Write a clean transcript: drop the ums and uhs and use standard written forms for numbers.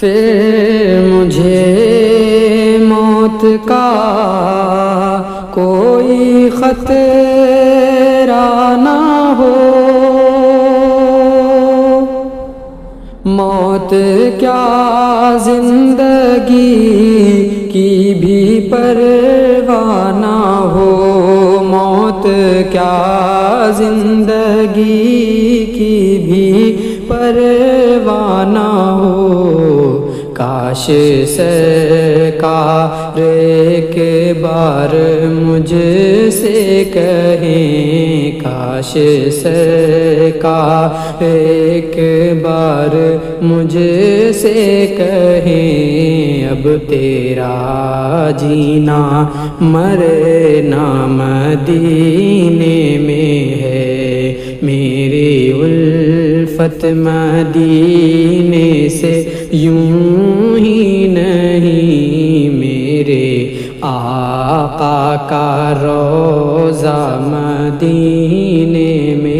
پھر مجھے موت کا کوئی خطرہ نہ ہو، موت کیا زندگی کی بھی پرواہ نہ ہو، موت کیا زندگی کی بھی پرواہ نہ ہو۔ کاش سرکار ایک بار مجھ سے کہیں، کاش سرکار ایک بار مجھ سے کہیں، اب تیرا جینا مرنا مدینے میں ہے، میری الفت مدینے سے یوں ہی نہیں، میرے آقا کا روضہ مدینے میں